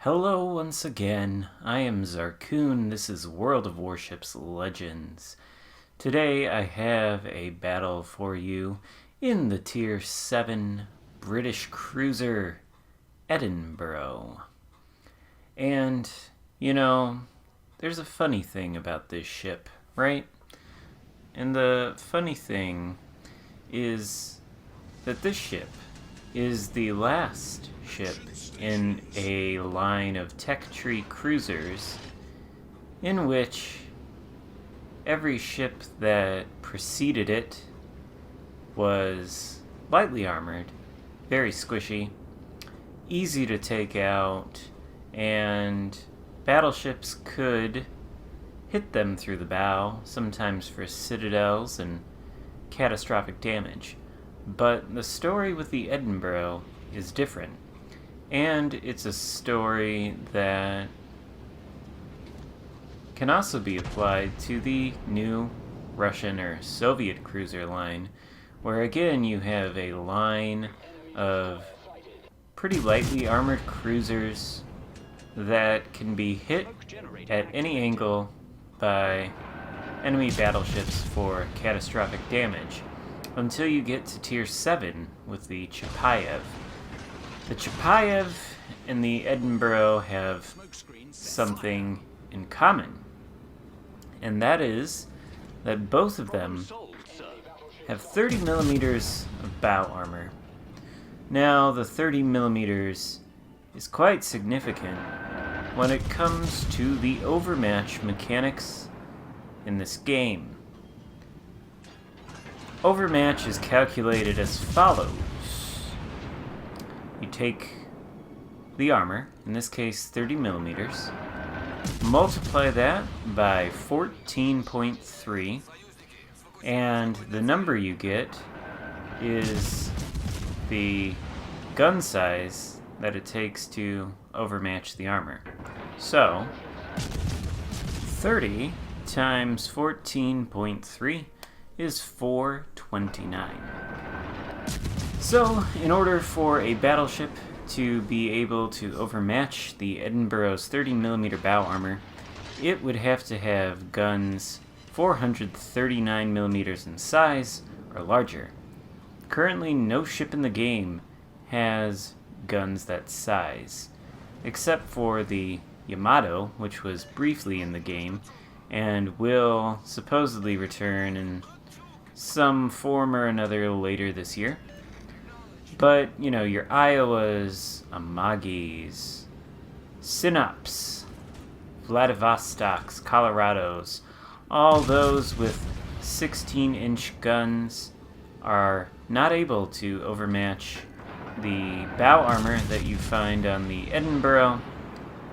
Hello once again, I am Zarkoon, this is World of Warships Legends. Today I have a battle for you in the Tier 7 British cruiser, Edinburgh. And, there's a funny thing about this ship, right? And the funny thing is that this ship is the last ship in a line of tech tree cruisers in which every ship that preceded it was lightly armored, very squishy, easy to take out, and battleships could hit them through the bow, sometimes for citadels and catastrophic damage. But the story with the Edinburgh is different. And it's a story that can also be applied to the new Russian or Soviet cruiser line, where again you have a line of pretty lightly armored cruisers that can be hit at any angle by enemy battleships for catastrophic damage, until you get to Tier 7 with the Chapayev. The Chapayev and the Edinburgh have something in common, and that is that both of them have 30 millimeters of bow armor. Now, the 30 millimeters is quite significant when it comes to the overmatch mechanics in this game. Overmatch is calculated as follows. You take the armor, in this case 30 millimeters, multiply that by 14.3, and the number you get is the gun size that it takes to overmatch the armor. So, 30 times 14.3 is 429. So, in order for a battleship to be able to overmatch the Edinburgh's 30mm bow armor, it would have to have guns 439mm in size or larger. Currently, no ship in the game has guns that size, except for the Yamato, which was briefly in the game and will supposedly return in some form or another later this year. But, your Iowas, Amagis, Sinops, Vladivostoks, Colorados, all those with 16-inch guns are not able to overmatch the bow armor that you find on the Edinburgh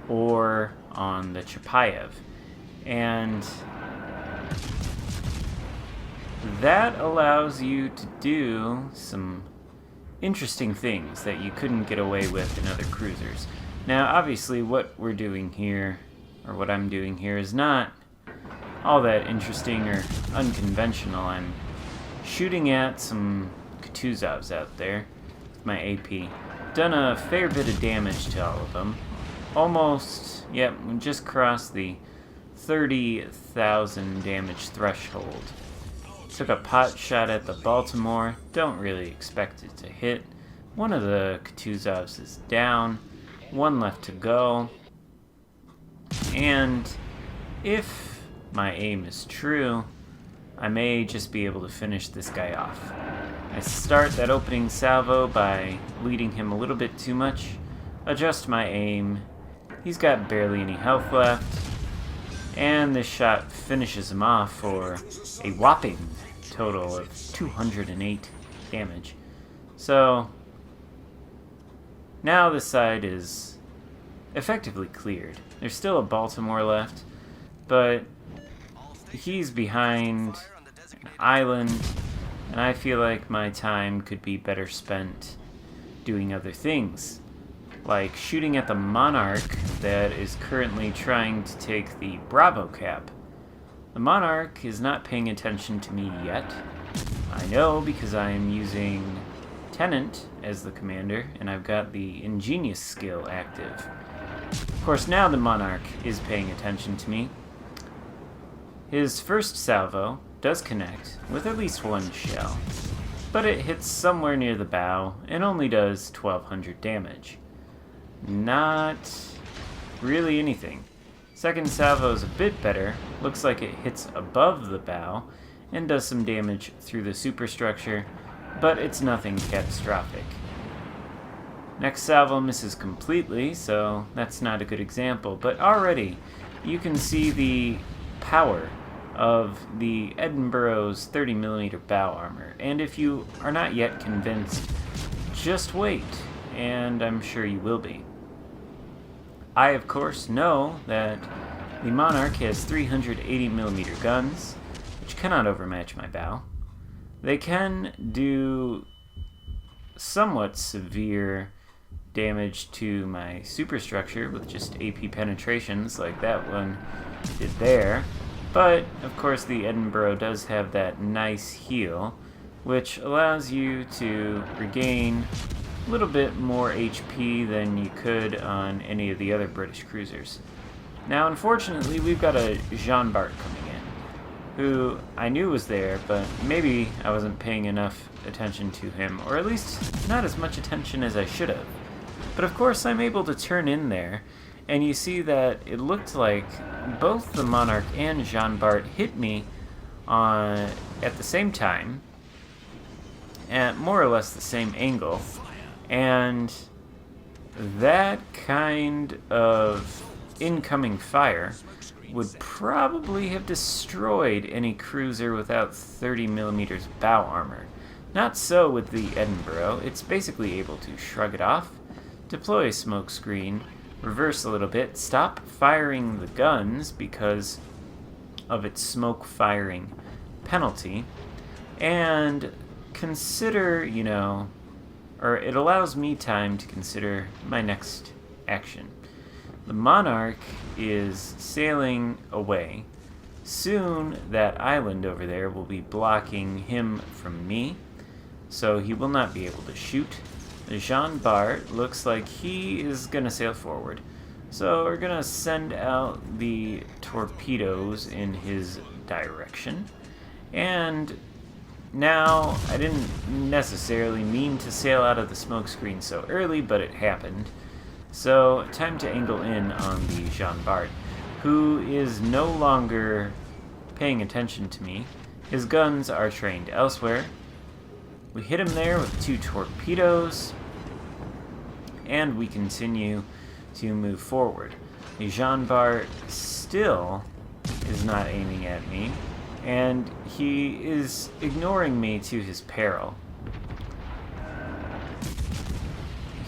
or on the Chapayev. And that allows you to do some interesting things that you couldn't get away with in other cruisers. Now, obviously, what we're doing here, or what I'm doing here, is not all that interesting or unconventional. I'm shooting at some Kutuzovs out there with my AP. Done a fair bit of damage to all of them. Almost, we just crossed the 30,000 damage threshold. Took a pot shot at the Baltimore, don't really expect it to hit. One of the Kutuzovs is down, one left to go. And if my aim is true, I may just be able to finish this guy off. I start that opening salvo by leading him a little bit too much, adjust my aim, he's got barely any health left, and this shot finishes him off for a whopping total of 208 damage. So, now this side is effectively cleared. There's still a Baltimore left, but he's behind an island, and I feel like my time could be better spent doing other things, like shooting at the Monarch that is currently trying to take the Bravo cap. The Monarch is not paying attention to me yet. I know because I am using Tenant as the commander, and I've got the Ingenious skill active. Of course, now the Monarch is paying attention to me. His first salvo does connect with at least one shell, but it hits somewhere near the bow and only does 1200 damage. Not really anything. Second salvo is a bit better, looks like it hits above the bow and does some damage through the superstructure, but it's nothing catastrophic. Next salvo misses completely, so that's not a good example, but already you can see the power of the Edinburgh's 30mm bow armor, and if you are not yet convinced, just wait, and I'm sure you will be. I, of course, know that the Monarch has 380mm guns, which cannot overmatch my bow. They can do somewhat severe damage to my superstructure with just AP penetrations like that one did there, but of course the Edinburgh does have that nice heal, which allows you to regain a little bit more HP than you could on any of the other British cruisers. Now, unfortunately, we've got a Jean Bart coming in, who I knew was there, but maybe I wasn't paying enough attention to him, or at least not as much attention as I should have. But of course, I'm able to turn in there, and you see that it looked like both the Monarch and Jean Bart hit me at the same time, at more or less the same angle, and that kind of incoming fire would probably have destroyed any cruiser without 30mm bow armor. Not so with the Edinburgh. It's basically able to shrug it off, deploy a smoke screen, reverse a little bit, stop firing the guns because of its smoke firing penalty, and consider, or it allows me time to consider my next action. The Monarch is sailing away. Soon that island over there will be blocking him from me, so he will not be able to shoot. Jean Bart looks like he is going to sail forward. So we're going to send out the torpedoes in his direction. And now, I didn't necessarily mean to sail out of the smoke screen so early, but it happened. So, time to angle in on the Jean Bart, who is no longer paying attention to me. His guns are trained elsewhere. We hit him there with 2 torpedoes, and we continue to move forward. The Jean Bart still is not aiming at me, and he is ignoring me to his peril.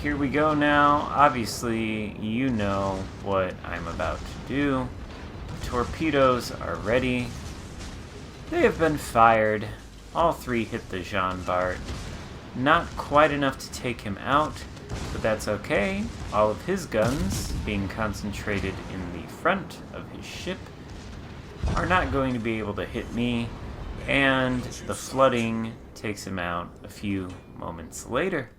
Here we go now. Obviously, you know what I'm about to do. The torpedoes are ready. They have been fired. All 3 hit the Jean Bart. Not quite enough to take him out, but that's okay. All of his guns, being concentrated in the front of his ship, are not going to be able to hit me, and the flooding takes him out a few moments later.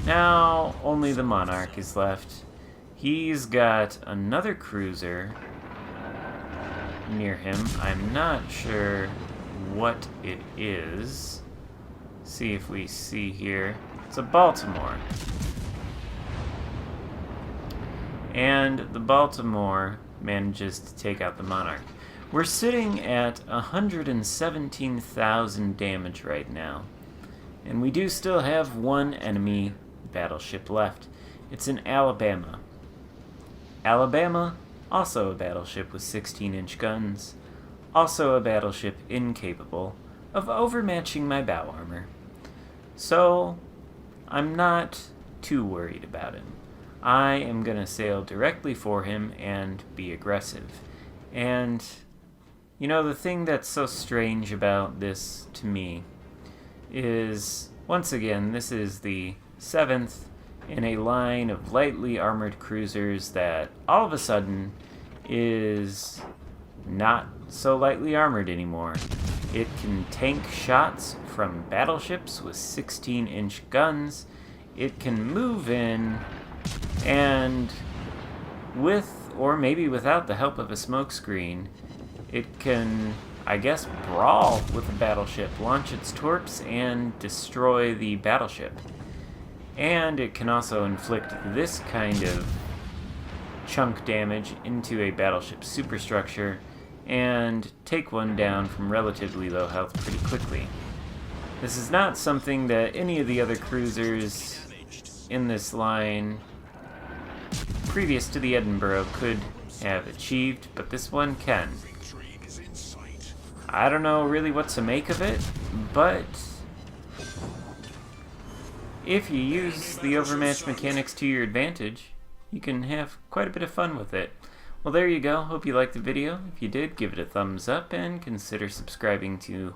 Now, only the Monarch is left. He's got another cruiser near him. I'm not sure what it is. See if we see here. It's a Baltimore. And the Baltimore manages to take out the Monarch. We're sitting at 117,000 damage right now. And we do still have one enemy battleship left. It's an Alabama. Alabama, also a battleship with 16-inch guns. Also a battleship incapable of overmatching my bow armor. So, I'm not too worried about him. I am going to sail directly for him and be aggressive. And, the thing that's so strange about this to me is, once again, this is the 7th in a line of lightly armored cruisers that all of a sudden is not so lightly armored anymore. It can tank shots from battleships with 16-inch guns. It can move in and with, or maybe without the help of a smokescreen, it can, I guess, brawl with a battleship, launch its torps, and destroy the battleship. And it can also inflict this kind of chunk damage into a battleship superstructure and take one down from relatively low health pretty quickly. This is not something that any of the other cruisers in this line previous to the Edinburgh could have achieved, but this one can. I don't know really what to make of it, but if you use the overmatch mechanics to your advantage, you can have quite a bit of fun with it. Well, there you go. Hope you liked the video. If you did, give it a thumbs up and consider subscribing to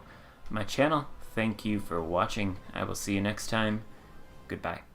my channel. Thank you for watching. I will see you next time. Goodbye.